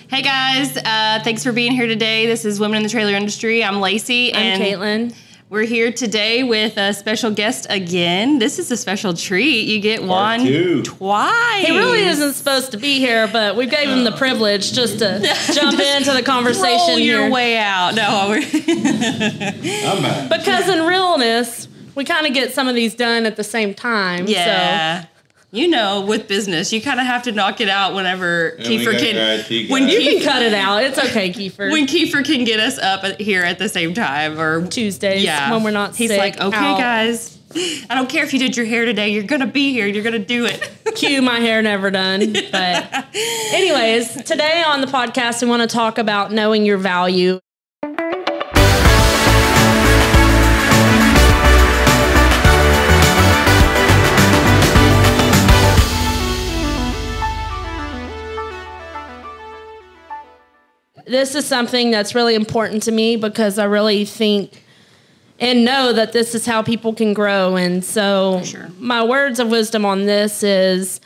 Hey guys, thanks for being here today. This is Women in the Trailer Industry. I'm Lacey. I'm Cailtin. We're here today with a special guest again. This is a special treat. You get Juan twice. He really isn't supposed to be here, but we gave him the privilege just to jump into the conversation. Roll your way out. No, I'm back. Because in realness, we kind of get some of these done at the same time. Yeah. So. You know, with business, you kind of have to knock it out whenever Kiefer can. When you can cut it out, it's okay, Kiefer. When Kiefer can get us up here at the same time, or Tuesdays, when we're not sick. He's like, okay, guys, I don't care if you did your hair today. You're gonna be here. You're gonna do it. Cue my hair never done. But, anyways, today on the podcast, we want to talk about knowing your value. This is something that's really important to me because I really think and know that this is how people can grow. And so my words of wisdom on this is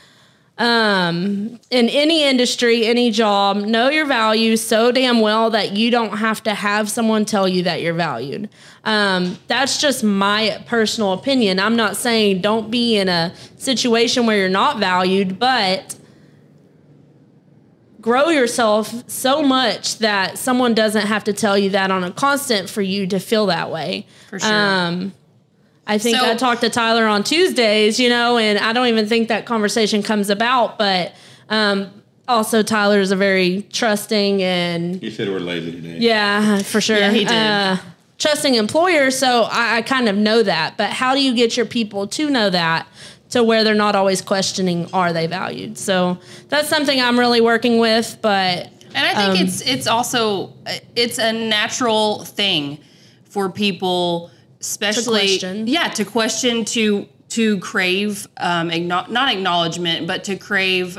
in any industry, any job, know your value so damn well that you don't have to have someone tell you that you're valued. That's just my personal opinion. I'm not saying don't be in a situation where you're not valued, but grow yourself so much that someone doesn't have to tell you that on a constant for you to feel that way. For sure. I think I talked to Tyler on Tuesdays, and I don't even think that conversation comes about, but also Tyler is a very trusting and... You said we're lazy today. Yeah, for sure. Yeah, he did. Trusting employer, so I kind of know that. But how do you get your people to know that? To where they're not always questioning, are they valued? So that's something I'm really working with, but... And I think it's also, it's a natural thing for people, especially... To question, to crave, not acknowledgement, but to crave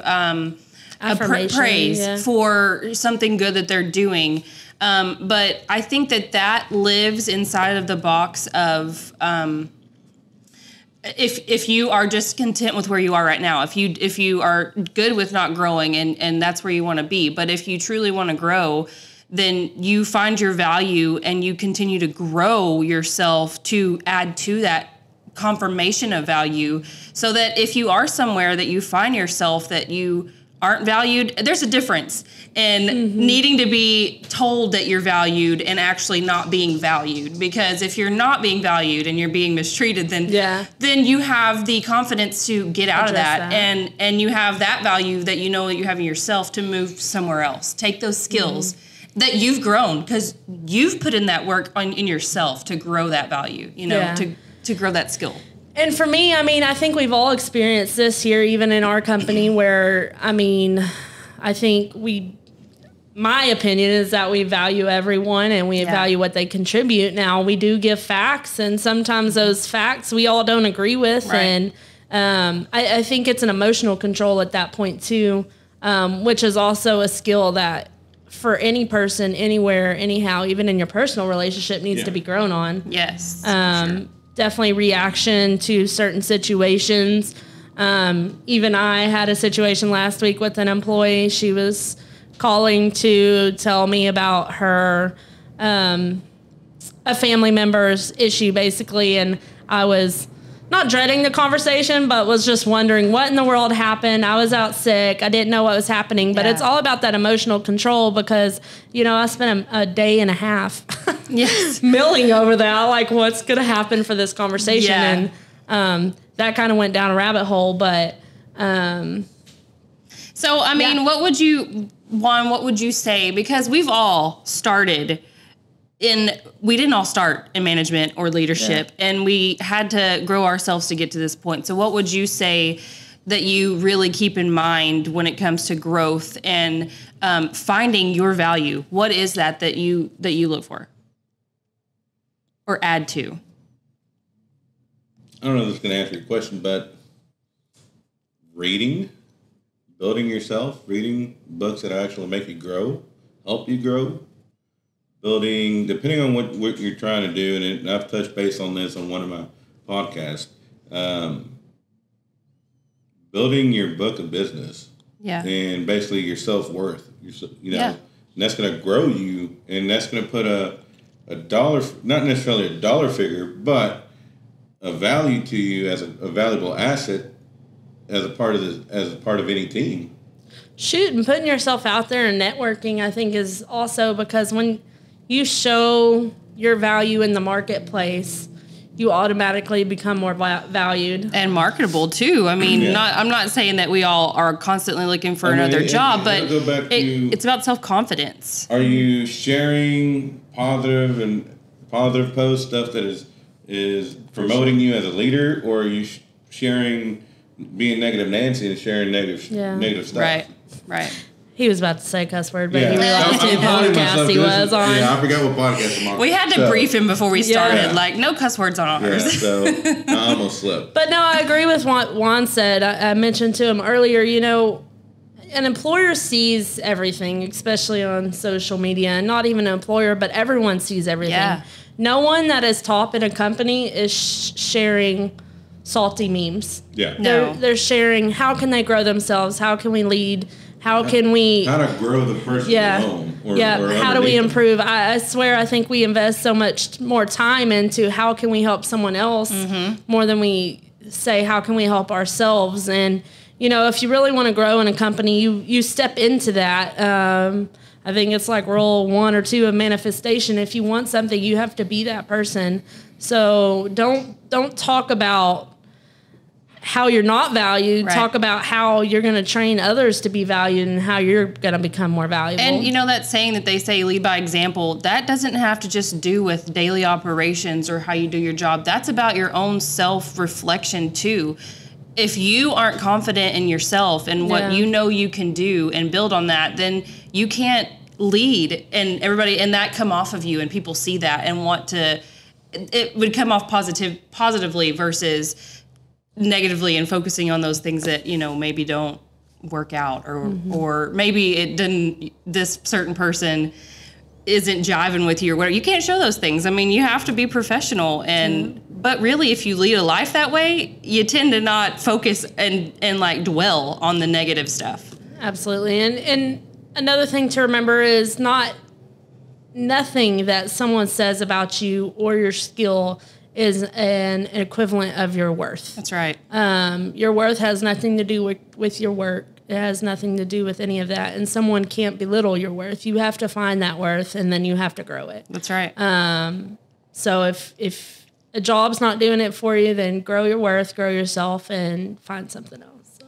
praise for something good that they're doing. But I think that lives inside of the box of... If you are just content with where you are right now, if you are good with not growing and that's where you want to be, but if you truly want to grow, then you find your value and you continue to grow yourself to add to that confirmation of value, so that if you are somewhere that you find yourself that you aren't valued, there's a difference in needing to be told that you're valued and actually not being valued. Because if you're not being valued and you're being mistreated, then you have the confidence to get out of that. And you have that value that you know that you have in yourself to move somewhere else. Take those skills that you've grown because you've put in that work in yourself to grow that value, to grow that skill. And for me, I think we've all experienced this here, even in our company, where, I think my opinion is that we value everyone and we value what they contribute. Now, we do give facts, and sometimes those facts we all don't agree with. Right. And I think it's an emotional control at that point, too, which is also a skill that for any person, anywhere, anyhow, even in your personal relationship, needs to be grown on. Yes, Definitely reaction to certain situations. Even I had a situation last week with an employee. She was calling to tell me about her, a family member's issue, basically. And I was not dreading the conversation, but was just wondering what in the world happened. I was out sick. I didn't know what was happening. But it's all about that emotional control because, I spent a day and a half milling over that, like what's going to happen for this conversation. And that kind of went down a rabbit hole. But so, what would you say? Because we've all started we didn't all start in management or leadership, and we had to grow ourselves to get to this point. So what would you say that you really keep in mind when it comes to growth and finding your value? What is that you look for or add to? I don't know if this is going to answer your question, but reading, building yourself, reading books that actually make you grow, help you grow. Building, depending on what you're trying to do, and I've touched base on this on one of my podcasts, building your book of business Yeah. And basically your self-worth. You know, and that's going to grow you, and that's going to put a dollar, not necessarily a dollar figure, but a value to you as a valuable asset as a part of any team. Shoot, and putting yourself out there and networking, I think, is also because when you show your value in the marketplace, you automatically become more valued and marketable too. I mean, I'm not saying that we all are constantly looking for another job, but it's about self-confidence. Are you sharing positive posts, stuff that is promoting you as a leader, or are you sharing being negative Nancy and sharing negative stuff? Right. He was about to say cuss word, but he realized who podcast he was on. Yeah, I forgot what podcast I'm on. We had to brief him before we started. Like, no cuss words on ours. Yeah, so I almost slipped. But no, I agree with what Juan said. I mentioned to him earlier, you know, an employer sees everything, especially on social media. And not even an employer, but everyone sees everything. Yeah. No one that is top in a company is sharing salty memes. Yeah. They're sharing how can they grow themselves, how can we lead, how to grow the person alone. Or how do we improve? I swear, I think we invest so much more time into how can we help someone else more than we say how can we help ourselves. And you know, if you really want to grow in a company, you step into that. I think it's like rule 1 or 2 of manifestation. If you want something, you have to be that person. So don't talk about how you're not valued. Right. Talk about how you're going to train others to be valued and how you're going to become more valuable. And you know that saying that they say lead by example, that doesn't have to just do with daily operations or how you do your job. That's about your own self-reflection too. If you aren't confident in yourself and what you know you can do and build on that, then you can't lead and everybody and that come off of you and people see that and want to, it would come off positively versus negatively and focusing on those things that, you know, maybe don't work out or maybe it didn't, this certain person isn't jiving with you or whatever. You can't show those things. I mean, you have to be professional but really if you lead a life that way, you tend to not focus and like dwell on the negative stuff. Absolutely. And another thing to remember is nothing that someone says about you or your skill is an equivalent of your worth. That's right. Your worth has nothing to do with your work. It has nothing to do with any of that. And someone can't belittle your worth. You have to find that worth, and then you have to grow it. That's right. So if a job's not doing it for you, then grow your worth, grow yourself, and find something else. So.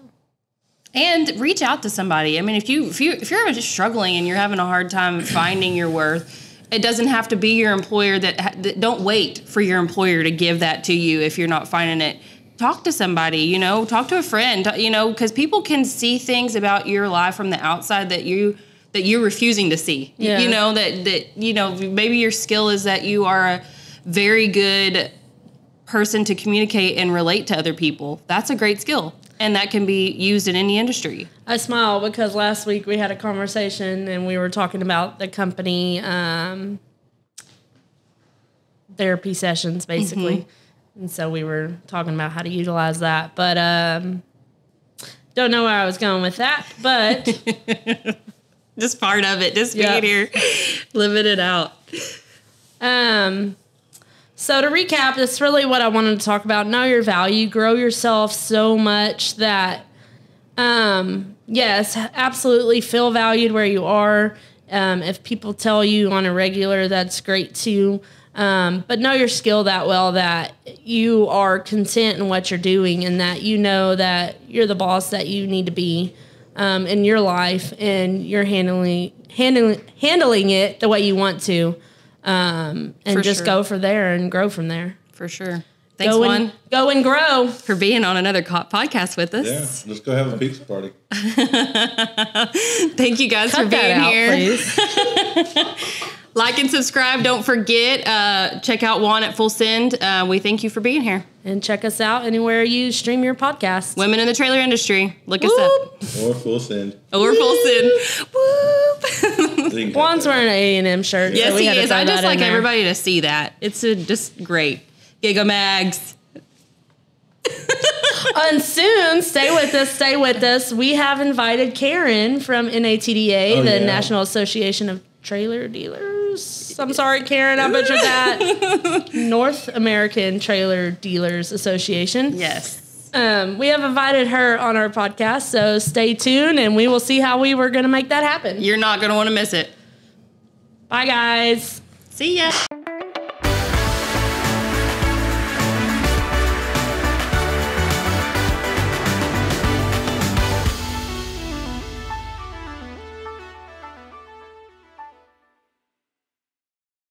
And reach out to somebody. I mean, if you're ever just struggling and you're having a hard time finding your worth, it doesn't have to be your employer. That don't wait for your employer to give that to you if you're not finding it. Talk to somebody, you know, talk to a friend, you know, because people can see things about your life from the outside that you're refusing to see. Yeah. You know, that you know, maybe your skill is that you are a very good person to communicate and relate to other people. That's a great skill. And that can be used in any industry. I smile because last week we had a conversation and we were talking about the company therapy sessions, basically. And so we were talking about how to utilize that. But don't know where I was going with that. But just part of it. Just being here, living it out. So to recap, that's really what I wanted to talk about. Know your value. Grow yourself so much that, yes, absolutely feel valued where you are. If people tell you on a regular, that's great too. But know your skill that well that you are content in what you're doing and that you know that you're the boss that you need to be in your life and you're handling it the way you want to. And just go for there and grow from there. For sure. Thanks, Juan. Go and grow. For being on another podcast with us. Yeah, let's go have a pizza party. Thank you guys for being here. Please. Like and subscribe. Don't forget, check out Juan at Full Send. We thank you for being here. And check us out anywhere you stream your podcast. Women in the Trailer Industry. Look us up. Or Full Send. Or Full Send. Whoop. Juan's wearing an A&M shirt. Yes, so he is. I just like everybody to see that. It's just great. Giga Mags. And soon, stay with us. We have invited Karen from NATDA, the National Association of Trailer Dealers. I'm sorry, Karen, I butchered that. North American Trailer Dealers Association. Yes. We have invited her on our podcast, so stay tuned, and we will see how we were going to make that happen. You're not going to want to miss it. Bye, guys. See ya.